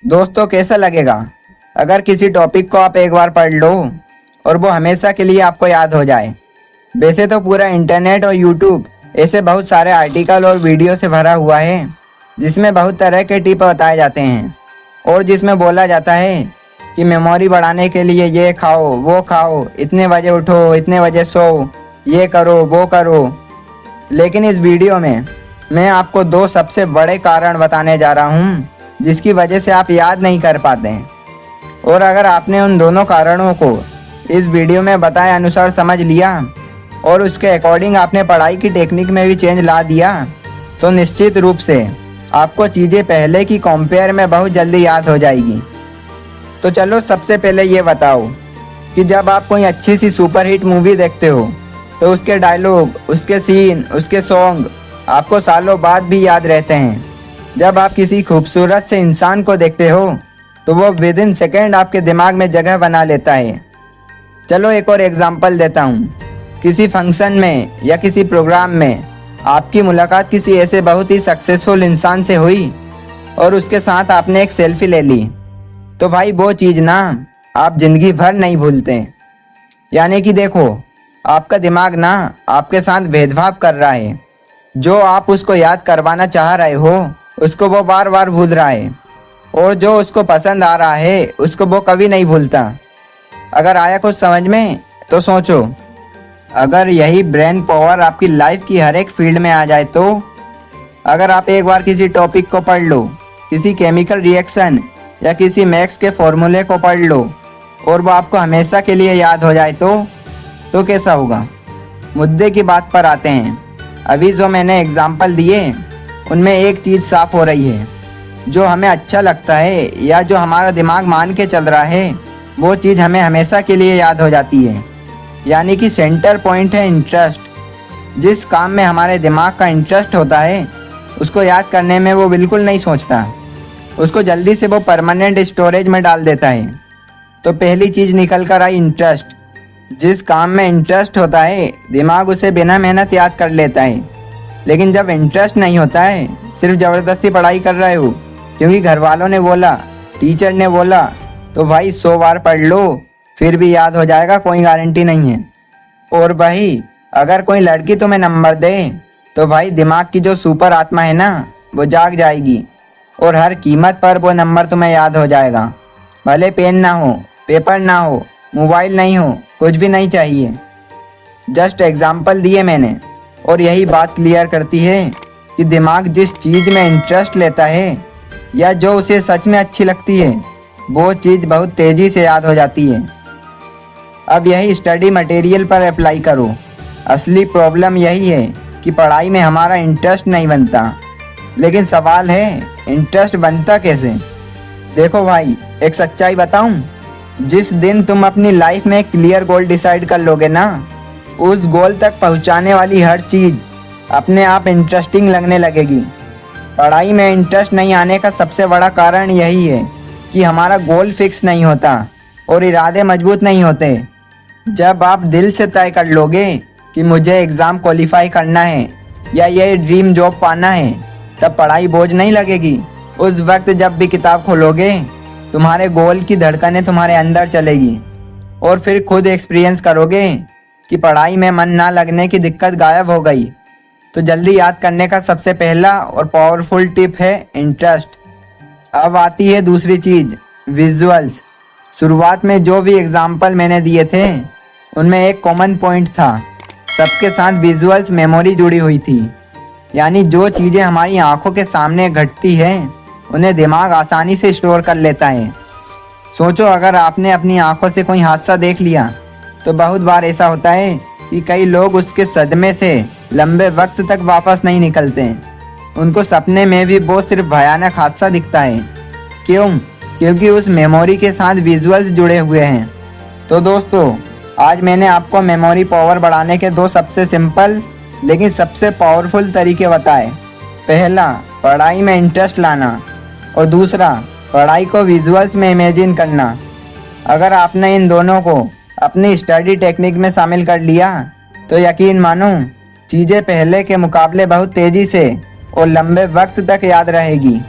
दोस्तों, कैसा लगेगा अगर किसी टॉपिक को आप एक बार पढ़ लो और वो हमेशा के लिए आपको याद हो जाए। वैसे तो पूरा इंटरनेट और यूट्यूब ऐसे बहुत सारे आर्टिकल और वीडियो से भरा हुआ है जिसमें बहुत तरह के टिप बताए जाते हैं और जिसमें बोला जाता है कि मेमोरी बढ़ाने के लिए ये खाओ वो खाओ, इतने बजे उठो, इतने बजे सो, ये करो वो करो। लेकिन इस वीडियो में मैं आपको दो सबसे बड़े कारण बताने जा रहा हूँ जिसकी वजह से आप याद नहीं कर पाते हैं। और अगर आपने उन दोनों कारणों को इस वीडियो में बताए अनुसार समझ लिया और उसके अकॉर्डिंग आपने पढ़ाई की टेक्निक में भी चेंज ला दिया तो निश्चित रूप से आपको चीज़ें पहले की कंपेयर में बहुत जल्दी याद हो जाएगी। तो चलो सबसे पहले ये बताओ कि जब आप कोई अच्छी सी सुपरहिट मूवी देखते हो तो उसके डायलॉग, उसके सीन, उसके सॉन्ग आपको सालों बाद भी याद रहते हैं। जब आप किसी खूबसूरत से इंसान को देखते हो तो वो विद इन सेकेंड आपके दिमाग में जगह बना लेता है। चलो एक और एग्जांपल देता हूँ। किसी फंक्शन में या किसी प्रोग्राम में आपकी मुलाकात किसी ऐसे बहुत ही सक्सेसफुल इंसान से हुई और उसके साथ आपने एक सेल्फी ले ली, तो भाई वो चीज़ ना आप जिंदगी भर नहीं भूलते। यानी कि देखो, आपका दिमाग ना आपके साथ भेदभाव कर रहा है। जो आप उसको याद करवाना चाह रहे हो उसको वो बार बार भूल रहा है और जो उसको पसंद आ रहा है उसको वो कभी नहीं भूलता। अगर आया कुछ समझ में तो सोचो, अगर यही ब्रेन पावर आपकी लाइफ की हर एक फील्ड में आ जाए तो अगर आप एक बार किसी टॉपिक को पढ़ लो, किसी केमिकल रिएक्शन या किसी मैथ्स के फॉर्मूले को पढ़ लो और वो आपको हमेशा के लिए याद हो जाए तो कैसा होगा। मुद्दे की बात पर आते हैं। अभी जो मैंने एग्जाम्पल दिए उनमें एक चीज़ साफ हो रही है, जो हमें अच्छा लगता है या जो हमारा दिमाग मान के चल रहा है वो चीज़ हमें हमेशा के लिए याद हो जाती है। यानी कि सेंटर पॉइंट है इंटरेस्ट। जिस काम में हमारे दिमाग का इंटरेस्ट होता है उसको याद करने में वो बिल्कुल नहीं सोचता, उसको जल्दी से वो परमानेंट स्टोरेज में डाल देता है। तो पहली चीज़ निकल कर आई इंटरेस्ट। जिस काम में इंटरेस्ट होता है दिमाग उसे बिना मेहनत याद कर लेता है। लेकिन जब इंटरेस्ट नहीं होता है, सिर्फ ज़बरदस्ती पढ़ाई कर रहे हो क्योंकि घर वालों ने बोला, टीचर ने बोला, तो भाई 100 बार पढ़ लो फिर भी याद हो जाएगा, कोई गारंटी नहीं है। और भाई अगर कोई लड़की तुम्हें नंबर दे तो भाई दिमाग की जो सुपर आत्मा है ना वो जाग जाएगी और हर कीमत पर वो नंबर तुम्हें याद हो जाएगा। भले पेन ना हो, पेपर ना हो, मोबाइल नहीं हो, कुछ भी नहीं चाहिए। जस्ट एग्जाम्पल दिए मैंने और यही बात क्लियर करती है कि दिमाग जिस चीज़ में इंटरेस्ट लेता है या जो उसे सच में अच्छी लगती है वो चीज़ बहुत तेज़ी से याद हो जाती है। अब यही स्टडी मटेरियल पर अप्लाई करो। असली प्रॉब्लम यही है कि पढ़ाई में हमारा इंटरेस्ट नहीं बनता। लेकिन सवाल है, इंटरेस्ट बनता कैसे? देखो भाई, एक सच्चाई बताऊं, जिस दिन तुम अपनी लाइफ में क्लियर गोल डिसाइड कर लोगे ना, उस गोल तक पहुंचाने वाली हर चीज़ अपने आप इंटरेस्टिंग लगने लगेगी। पढ़ाई में इंटरेस्ट नहीं आने का सबसे बड़ा कारण यही है कि हमारा गोल फिक्स नहीं होता और इरादे मजबूत नहीं होते। जब आप दिल से तय कर लोगे कि मुझे एग्ज़ाम क्वालिफाई करना है या ये ड्रीम जॉब पाना है, तब पढ़ाई बोझ नहीं लगेगी। उस वक्त जब भी किताब खोलोगे तुम्हारे गोल की धड़कनें तुम्हारे अंदर चलेगी और फिर खुद एक्सपीरियंस करोगे कि पढ़ाई में मन ना लगने की दिक्कत गायब हो गई। तो जल्दी याद करने का सबसे पहला और पावरफुल टिप है इंटरेस्ट। अब आती है दूसरी चीज़, विजुअल्स। शुरुआत में जो भी एग्जाम्पल मैंने दिए थे उनमें एक कॉमन पॉइंट था, सबके साथ विजुअल्स मेमोरी जुड़ी हुई थी। यानी जो चीज़ें हमारी आंखों के सामने घटती है उन्हें दिमाग आसानी से स्टोर कर लेता है। सोचो, अगर आपने अपनी आंखों से कोई हादसा देख लिया तो बहुत बार ऐसा होता है कि कई लोग उसके सदमे से लंबे वक्त तक वापस नहीं निकलते। उनको सपने में भी वो सिर्फ भयानक हादसा दिखता है। क्यों? क्योंकि उस मेमोरी के साथ विजुअल्स जुड़े हुए हैं। तो दोस्तों, आज मैंने आपको मेमोरी पावर बढ़ाने के दो सबसे सिंपल लेकिन सबसे पावरफुल तरीके बताए। पहला, पढ़ाई में इंटरेस्ट लाना और दूसरा, पढ़ाई को विजुअल्स में इमेजिन करना। अगर आपने इन दोनों को अपनी स्टडी टेक्निक में शामिल कर लिया तो यकीन मानो चीज़ें पहले के मुकाबले बहुत तेज़ी से और लंबे वक्त तक याद रहेगी।